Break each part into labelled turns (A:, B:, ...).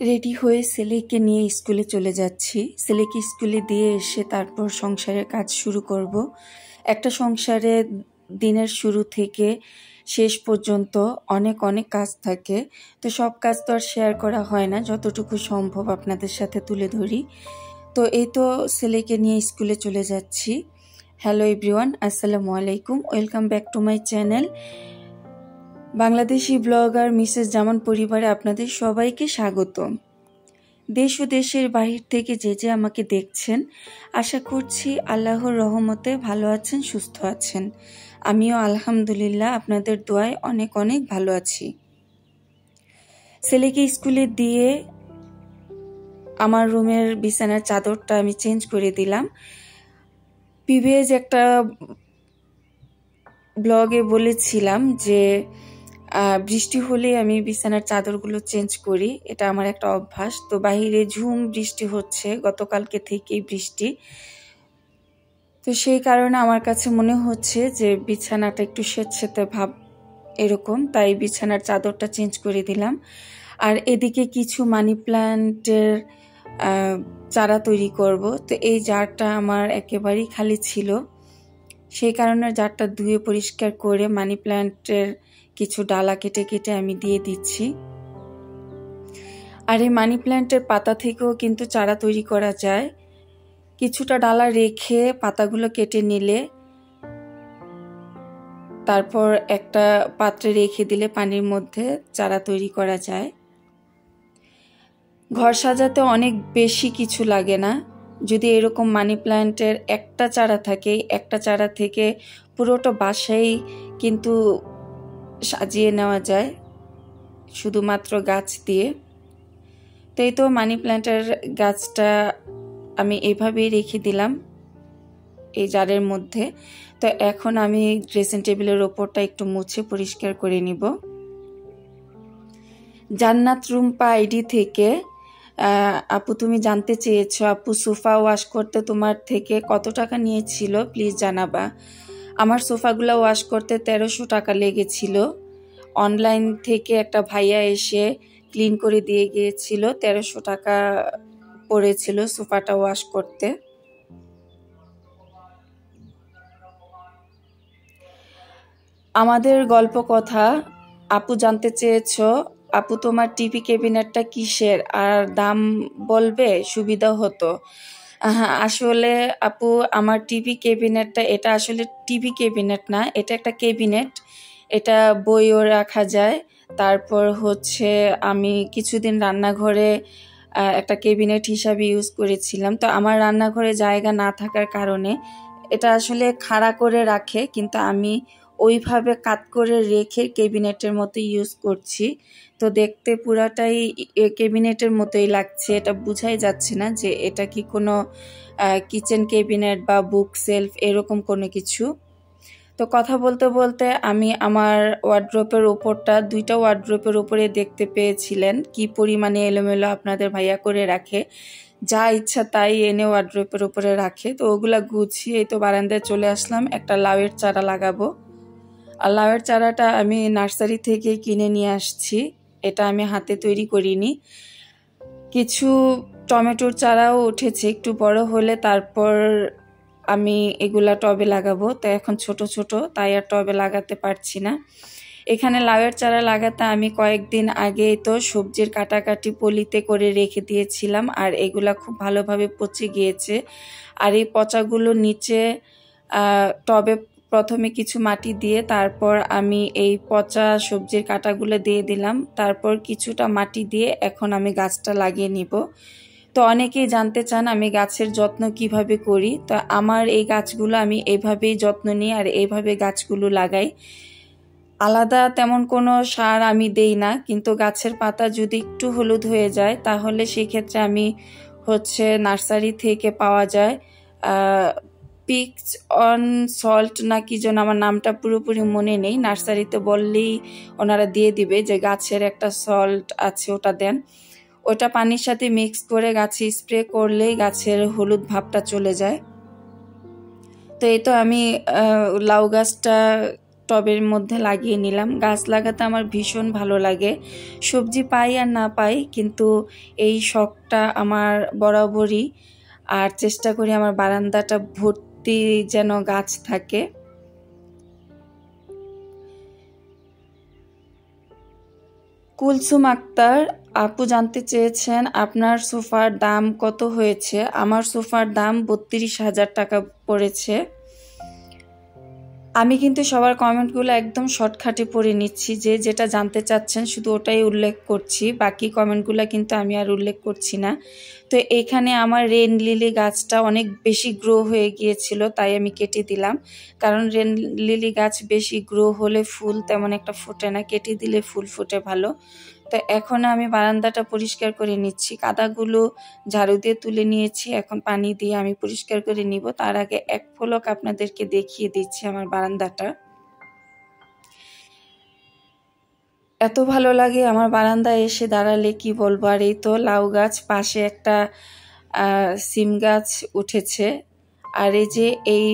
A: Ready হয়ে ছেলেকে নিয়ে স্কুলে চলে যাচ্ছি। ছেলেকে স্কুলে দিয়ে এসে তারপর সংসারের কাজ শুরু করব। একটা সংসারে দিনের শুরু থেকে শেষ পর্যন্ত অনেক অনেক কাজ থাকে, তো সব কাজ তো আর শেয়ার করা হয় না, যতটুকু সম্ভব আপনাদের সাথে তুলে ধরি। তো এই তো ছেলেকে নিয়ে স্কুলে চলে যাচ্ছি। হ্যালো এভরিওয়ান, আসসালামু আলাইকুম, welcome back to my channel Bangladeshi blogger Mrs Zaman পরিবারে আপনাদের সবাইকে স্বাগত। দেশ ও দেশের বাহির থেকে যে আমাকে দেখছেন, আশা করছি আল্লাহর রহমতে ভালো আছেন, সুস্থ আছেন। আমিও আলহামদুলিল্লাহ আপনাদের দোয়ায় অনেক অনেক ভালো আছি। ছেলেকে স্কুলে দিয়ে আমার রুমের বিছানার চাদরটা আমি চেঞ্জ করে দিলাম। প্রিভিয়াস একটা ব্লগে বলেছিলাম যে বৃষ্টি হলে আমি বিছানার চাদরগুলো চেঞ্জ করি, এটা আমার একটা অভ্যাস। তো বাহিরে ঝুম বৃষ্টি হচ্ছে, গতকালকে থেকেই বৃষ্টি, তো সেই কারণে আমার কাছে মনে হচ্ছে যে বিছানাটা একটু স্যাঁতস্যাঁতে ভাব এরকম, তাই বিছানার চাদরটা চেঞ্জ করে দিলাম। আর এদিকে কিছু মানি প্ল্যান্টের চারা তৈরি করব। তো এই জারটা আমার একেবারেই খালি ছিল, সেই কারণে জারটা ধুয়ে পরিষ্কার করে মানি প্ল্যান্টের কিছু ডালা কেটে কেটে আমি দিয়ে দিচ্ছি। আর এই মানি প্ল্যান্টের পাতা থেকেও কিন্তু চারা তৈরি করা যায়। কিছুটা ডালা রেখে পাতাগুলো কেটে নিলে তারপর একটা পাত্রে রেখে দিলে পানির মধ্যে চারা তৈরি করা যায়। ঘর সাজাতে অনেক বেশি কিছু লাগে না, যদি এরকম মানি প্ল্যান্টের একটা চারা থাকে, একটা চারা থেকে পুরোটা বাসাই কিন্তু সাজিয়ে নেওয়া যায় শুধুমাত্র গাছ দিয়ে। তো এই তো মানি প্ল্যান্টের গাছটা আমি এইভাবেই রেখে দিলাম এই জারের মধ্যে। তো এখন আমি ড্রেসিং টেবিলের ওপরটা একটু মুছে পরিষ্কার করে নিব। জান্নাত রুম্পা আইডি থেকে আপু তুমি জানতে চেয়েছো, আপু সোফা ওয়াশ করতে তোমার থেকে কত টাকা নিয়েছিল প্লিজ জানাবা। আমার সোফাগুলো ওয়াশ করতে 1300 টাকা লেগেছিল। অনলাইন থেকে একটা ভাইয়া এসে ক্লিন করে দিয়ে গিয়েছিল, 1300 টাকা পড়েছিল সোফাটা ওয়াশ করতে। আমাদের গল্প কথা আপু জানতে চেয়েছো, আপু তোমার টিভি ক্যাবিনেটটা কিসের আর দাম বলবে সুবিধা হতো। হ্যাঁ আসলে আপু আমার টিভি ক্যাবিনেটটা, এটা আসলে টিভি ক্যাবিনেট না, এটা একটা ক্যাবিনেট, এটা বইও রাখা যায়। তারপর হচ্ছে আমি কিছুদিন রান্নাঘরে একটা ক্যাবিনেট হিসাবে ইউজ করেছিলাম। তো আমার রান্নাঘরে জায়গা না থাকার কারণে এটা আসলে খাড়া করে রাখে, কিন্তু আমি ওইভাবে কাট করে রেখে ক্যাবিনেটের মতো ইউজ করছি। তো দেখতে পুরাটাই ক্যাবিনেটের মতোই লাগছে, এটা বোঝাই যাচ্ছে না যে এটা কি কোনো কিচেন ক্যাবিনেট বা বুক সেলফ এরকম কোনো কিছু। তো কথা বলতে বলতে আমি আমার ওয়ার্ড্রোপের ওপরটা, দুইটা ওয়ার্ড্রোপের ওপরে দেখতে পেয়েছিলেন কি পরিমাণে এলোমেলো আপনাদের ভাইয়া করে রাখে, যা ইচ্ছা তাই এনে ওয়ার্ড্রোপের উপরে রাখে। তো ওগুলা গুছিয়ে এই তো বারান্দায় চলে আসলাম, একটা লাউয়ের চারা লাগাবো। আর লাউয়ের চারাটা আমি নার্সারি থেকে কিনে নিয়ে আসছি, এটা আমি হাতে তৈরি করিনি। কিছু টমেটোর চারাও উঠেছে, একটু বড় হলে তারপর আমি এগুলা টবে লাগাবো। তো এখন ছোট ছোট, তাই আর টবে লাগাতে পারছি না। এখানে লাউয়ের চারা লাগাতে আমি কয়েকদিন আগে তো সবজির কাটাকাটি পলিতে করে রেখে দিয়েছিলাম, আর এগুলা খুব ভালোভাবে পচে গিয়েছে। আর এই পচাগুলো নিচে টবে প্রথমে কিছু মাটি দিয়ে তারপর আমি এই পচা সবজির কাটাগুলো দিয়ে দিলাম, তারপর কিছুটা মাটি দিয়ে এখন আমি গাছটা লাগিয়ে নিব। তো অনেকেই জানতে চান আমি গাছের যত্ন কিভাবে করি। তো আমার এই গাছগুলো আমি এইভাবেই যত্ন নিই আর এইভাবে গাছগুলো লাগাই। আলাদা তেমন কোনো সার আমি দেই না, কিন্তু গাছের পাতা যদি একটু হলুদ হয়ে যায় তাহলে সেক্ষেত্রে আমি হচ্ছে নার্সারি থেকে পাওয়া যায় পিকস অন সল্ট না কি যেন, আমার নামটা পুরোপুরি মনে নেই, নার্সারিতে বললেই ওনারা দিয়ে দিবে যে গাছের একটা সল্ট আছে ওটা দেন। ওটা পানির সাথে মিক্স করে গাছে স্প্রে করলেই গাছের হলুদ ভাবটা চলে যায়। তো এই তো আমি লাউ গাছটা টবের মধ্যে লাগিয়ে নিলাম। গাছ লাগাতে আমার ভীষণ ভালো লাগে, সবজি পাই আর না পাই, কিন্তু এই শখটা আমার বরাবরই। আর চেষ্টা করি আমার বারান্দাটা ভর্তি যেন গাছ থাকে। কুলসুম আক্তার আপু জানতে চেয়েছেন আপনার সোফার দাম কত হয়েছে। আমার সোফার দাম 32,000 টাকা পড়েছে। আমি কিন্তু সবার কমেন্টগুলো একদম শর্টকাটে পড়ে নিচ্ছি, যে যেটা জানতে চাচ্ছেন শুধু ওটাই উল্লেখ করছি, বাকি কমেন্টগুলো কিন্তু আমি আর উল্লেখ করছি না। তো এখানে আমার রেন লিলি গাছটা অনেক বেশি গ্রো হয়ে গিয়েছিল, তাই আমি কেটে দিলাম, কারণ রেন লিলি গাছ বেশি গ্রো হলে ফুল তেমন একটা ফোটে না, কেটে দিলে ফুল ফোটে ভালো। তো এখন আমি বারান্দাটা পরিষ্কার করে নিচ্ছি, কাদাগুলো ঝাড়ু দিয়ে তুলে নিয়েছি, এখন পানি দিয়ে আমি পরিষ্কার করে নিব। তার আগে এক পলক আপনাদেরকে দেখিয়ে দিচ্ছি আমার বারান্দাটা। এত ভালো লাগে আমার বারান্দায় এসে দাঁড়ালে, কি বলবো। আর এই তো লাউ গাছ, পাশে একটা সিম গাছ উঠেছে, আর এই যে এই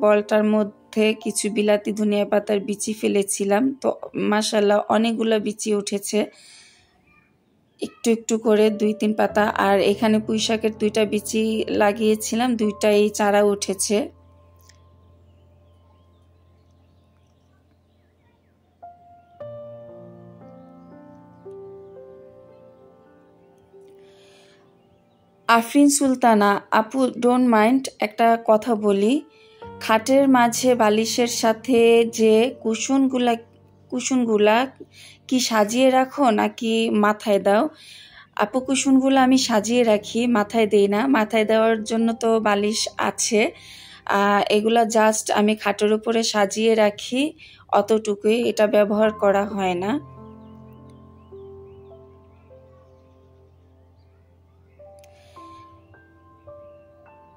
A: বলটার মধ্যে কিছু বিলাতি ধনিয়া পাতার বিচি ফেলেছিলাম, তো মাশাআল্লাহ অনেকগুলো বিচি উঠেছে, একটু একটু করে 2-3 পাতা। আর এখানে পুঁই শাকের 2টা বিচি লাগিয়েছিলাম, 2টাই চারা উঠেছে। আফরিন সুলতানা আপু, ডোন্ট মাইন্ড, একটা কথা বলি, খাটের মাঝে বালিশের সাথে যে কুশনগুলা কি সাজিয়ে রাখো নাকি মাথায় দাও? আপু, কুশনগুলো আমি সাজিয়ে রাখি, মাথায় দেই না। মাথায় দেওয়ার জন্য তো বালিশ আছে, এগুলা জাস্ট আমি খাটের উপরে সাজিয়ে রাখি, অতটুকুই, এটা ব্যবহার করা হয় না।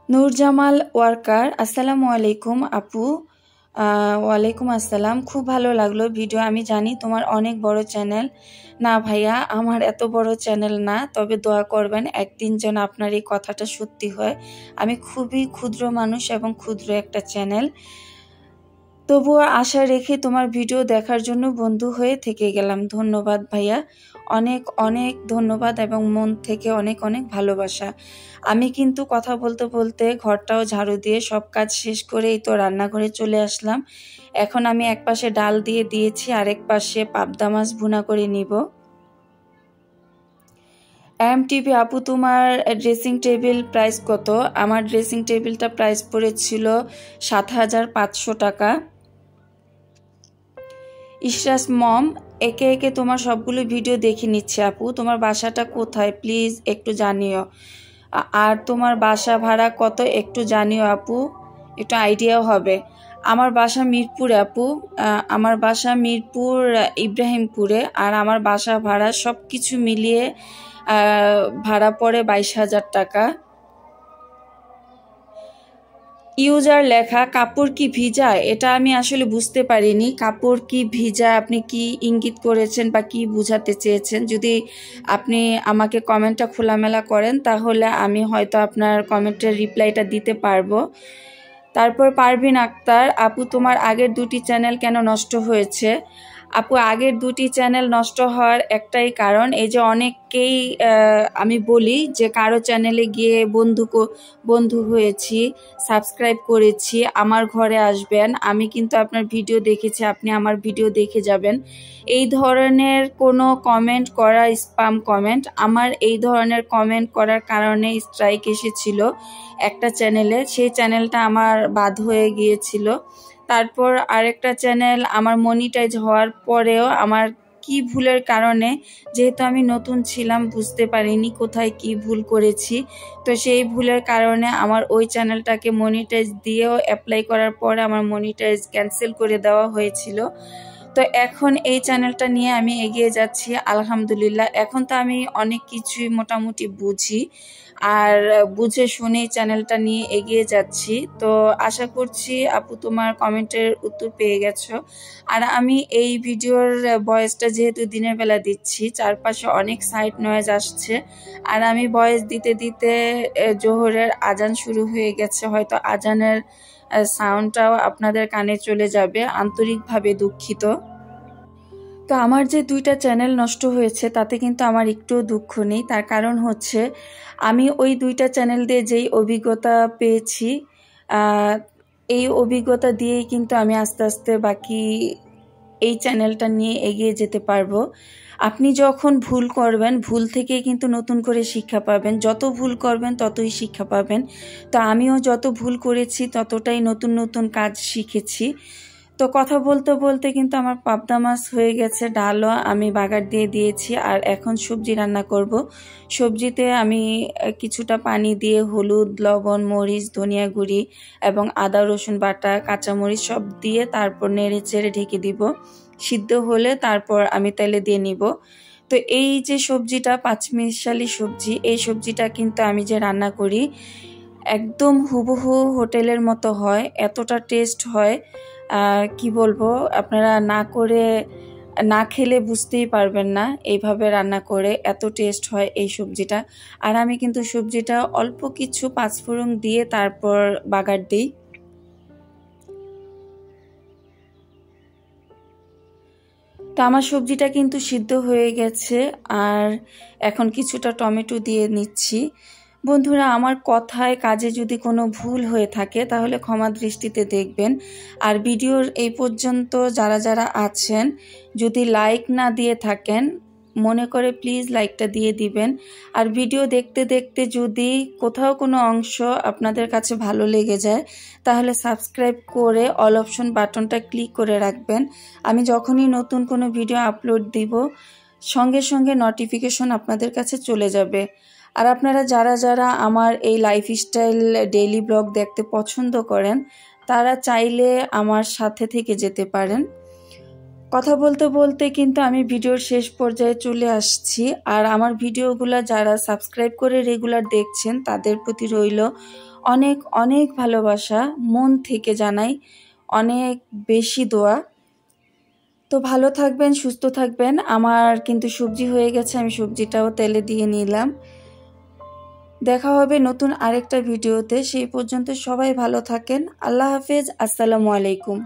A: নূরজামাল ওয়ার্কার, আসসালামু আলাইকুম আপু। ওয়ালাইকুম আসসালাম, খুব ভালো লাগলো ভিডিও। আমি জানি তোমার অনেক বড় চ্যানেল। না ভাইয়া, আমার এত বড় চ্যানেল না, তবে দোয়া করবেন একদিন যেন আপনার এই কথাটা সত্যি হয়। আমি খুবই ক্ষুদ্র মানুষ এবং ক্ষুদ্র একটা চ্যানেল, তবুও আশা রেখে তোমার ভিডিও দেখার জন্য বন্ধু হয়ে থেকে গেলাম। ধন্যবাদ ভাইয়া, অনেক অনেক ধন্যবাদ এবং মন থেকে অনেক অনেক ভালোবাসা। আমি কিন্তু কথা বলতে বলতে ঘরটাও ঝাড়ু দিয়ে সব কাজ শেষ করেই তো রান্নাঘরে চলে আসলাম। এখন আমি এক পাশে ডাল দিয়ে দিয়েছি, আরেক পাশে পাবদা মাছ ভুনা করে নিব। টিভি আপু, তোমার ড্রেসিং টেবিল প্রাইস কত? আমার ড্রেসিং টেবিলটা প্রাইস পড়েছিল 7,500 টাকা। ইশরাস মম, একে একে তোমার সবগুলো ভিডিও দেখে নিচ্ছে আপু। তোমার বাসাটা কোথায় প্লিজ একটু জানিও, আর তোমার বাসা ভাড়া কত একটু জানিও আপু, একটু আইডিয়াও হবে। আমার বাসা মিরপুরে আপু, আমার বাসা মিরপুর ইব্রাহিমপুরে, আর আমার বাসা ভাড়া সব কিছু মিলিয়ে ভাড়া পড়ে 22,000 টাকা। ইউজার লেখা কাপড় কি ভিজা, এটা আমি আসলে বুঝতে পারিনি। কাপড় কি ভিজা আপনি কি ইঙ্গিত করেছেন বা কি বুঝাতে চেয়েছেন? যদি আপনি আমাকে কমেন্টটা খোলামেলা করেন তাহলে আমি হয়তো আপনার কমেন্টের রিপ্লাইটা দিতে পারবো। তারপর পারভিন আক্তার আপু, তোমার আগের 2টি চ্যানেল কেন নষ্ট হয়েছে? আপু, আগের 2টি চ্যানেল নষ্ট হওয়ার একটাই কারণ, এই যে অনেককেই আমি বলি যে কারো চ্যানেলে গিয়ে বন্ধু হয়েছি, সাবস্ক্রাইব করেছি, আমার ঘরে আসবেন, আমি কিন্তু আপনার ভিডিও দেখেছি, আপনি আমার ভিডিও দেখে যাবেন, এই ধরনের কোনো কমেন্ট করা স্প্যাম কমেন্ট। আমার এই ধরনের কমেন্ট করার কারণে স্ট্রাইক এসেছিল একটা চ্যানেলে, সেই চ্যানেলটা আমার বাদ হয়ে গিয়েছিল। তারপর আরেকটা চ্যানেল আমার মনিটাইজ হওয়ার পরেও আমার কি ভুলের কারণে, যেহেতু আমি নতুন ছিলাম বুঝতে পারিনি কোথায় কি ভুল করেছি, তো সেই ভুলের কারণে আমার ওই চ্যানেলটাকে মনিটাইজ দিয়েও অ্যাপ্লাই করার পরে আমার মনিটাইজ ক্যান্সেল করে দেওয়া হয়েছিল। তো এখন এই চ্যানেলটা নিয়ে আমি এগিয়ে যাচ্ছি আলহামদুলিল্লাহ। এখন তো আমি অনেক কিছুই মোটামুটি বুঝি, আর বুঝে শুনেই চ্যানেলটা নিয়ে এগিয়ে যাচ্ছি। তো আশা করছি আপু তোমার কমেন্টের উত্তর পেয়ে গেছো। আর আমি এই ভিডিওর ভয়েসটা যেহেতু দিনের বেলা দিচ্ছি, চারপাশে অনেক সাইড নয়েজ আসছে, আর আমি ভয়েস দিতে দিতে জোহরের আজান শুরু হয়ে গেছে, হয়তো আজানের সাউন্ডটাও আপনাদের কানে চলে যাবে। আন্তরিকভাবে দুঃখিত। তো আমার যে 2টা চ্যানেল নষ্ট হয়েছে তাতে কিন্তু আমার একটুও দুঃখ নেই। তার কারণ হচ্ছে আমি ওই 2টা চ্যানেল দিয়ে যেই অভিজ্ঞতা পেয়েছি, এই অভিজ্ঞতা দিয়েই কিন্তু আমি আস্তে আস্তে বাকি এই চ্যানেলটা নিয়ে এগিয়ে যেতে পারবো। আপনি যখন ভুল করবেন, ভুল থেকেই কিন্তু নতুন করে শিক্ষা পাবেন। যত ভুল করবেন ততই শিক্ষা পাবেন। তো আমিও যত ভুল করেছি ততটাই নতুন নতুন কাজ শিখেছি। তো কথা বলতে বলতে কিন্তু আমার পাবদা মাছ হয়ে গেছে, ডালও আমি বাগার দিয়ে দিয়েছি। আর এখন সবজি রান্না করব। সবজিতে আমি কিছুটা পানি দিয়ে হলুদ, লবণ, মরিচ, ধনিয়া গুঁড়ি এবং আদা রসুন বাটা, কাঁচামরিচ সব দিয়ে তারপর নেড়ে চেড়ে ঢেকে দিব। সিদ্ধ হলে তারপর আমি তেলে দিয়ে নিব। তো এই যে সবজিটা পাঁচমিশালি সবজি, এই সবজিটা কিন্তু আমি যে রান্না করি একদম হুবহু হোটেলের মতো হয়, এতটা টেস্ট হয় কি বলবো, আপনারা না খেলে বুঝতেই পারবেন না। এইভাবে রান্না করে এত টেস্ট হয় এই সবজিটা। আর আমি কিন্তু সবজিটা অল্প কিছু পাঁচফোড়ন দিয়ে তারপর বাগার দিই। তো আমার সবজিটা কিন্তু সিদ্ধ হয়ে গেছে। আর এখন কিছুটা টমেটো দিয়ে নিচ্ছি। বন্ধুরা, আমার কথায় কাজে যদি কোনো ভুল হয়ে থাকে তাহলে ক্ষমা দৃষ্টিতে দেখবেন। আর ভিডিওর এই পর্যন্ত যারা যারা আছেন, যদি লাইক না দিয়ে থাকেন মনে করে প্লিজ লাইকটা দিয়ে দিবেন। আর ভিডিও দেখতে দেখতে যদি কোথাও কোনো অংশ আপনাদের কাছে ভালো লেগে যায় তাহলে সাবস্ক্রাইব করে অল অপশন বাটনটা ক্লিক করে রাখবেন। আমি যখনই নতুন কোনো ভিডিও আপলোড দিব সঙ্গে সঙ্গে নোটিফিকেশন আপনাদের কাছে চলে যাবে। আর আপনারা যারা যারা আমার এই লাইফস্টাইল ডেইলি ব্লগ দেখতে পছন্দ করেন তারা চাইলে আমার সাথে থেকে যেতে পারেন। কথা বলতে বলতে কিন্তু আমি ভিডিওর শেষ পর্যায়ে চলে আসছি। আর আমার ভিডিওগুলো যারা সাবস্ক্রাইব করে রেগুলার দেখছেন তাদের প্রতি রইল অনেক অনেক ভালোবাসা, মন থেকে জানাই অনেক বেশি দোয়া। তো ভালো থাকবেন, সুস্থ থাকবেন। আমার কিন্তু সবজি হয়ে গেছে, আমি সবজিটাও তেলে দিয়ে নিলাম। দেখা হবে নতুন আরেকটা ভিডিওতে। সেই পর্যন্ত সবাই ভালো থাকেন। আল্লাহ হাফেজ। আসসালামু আলাইকুম।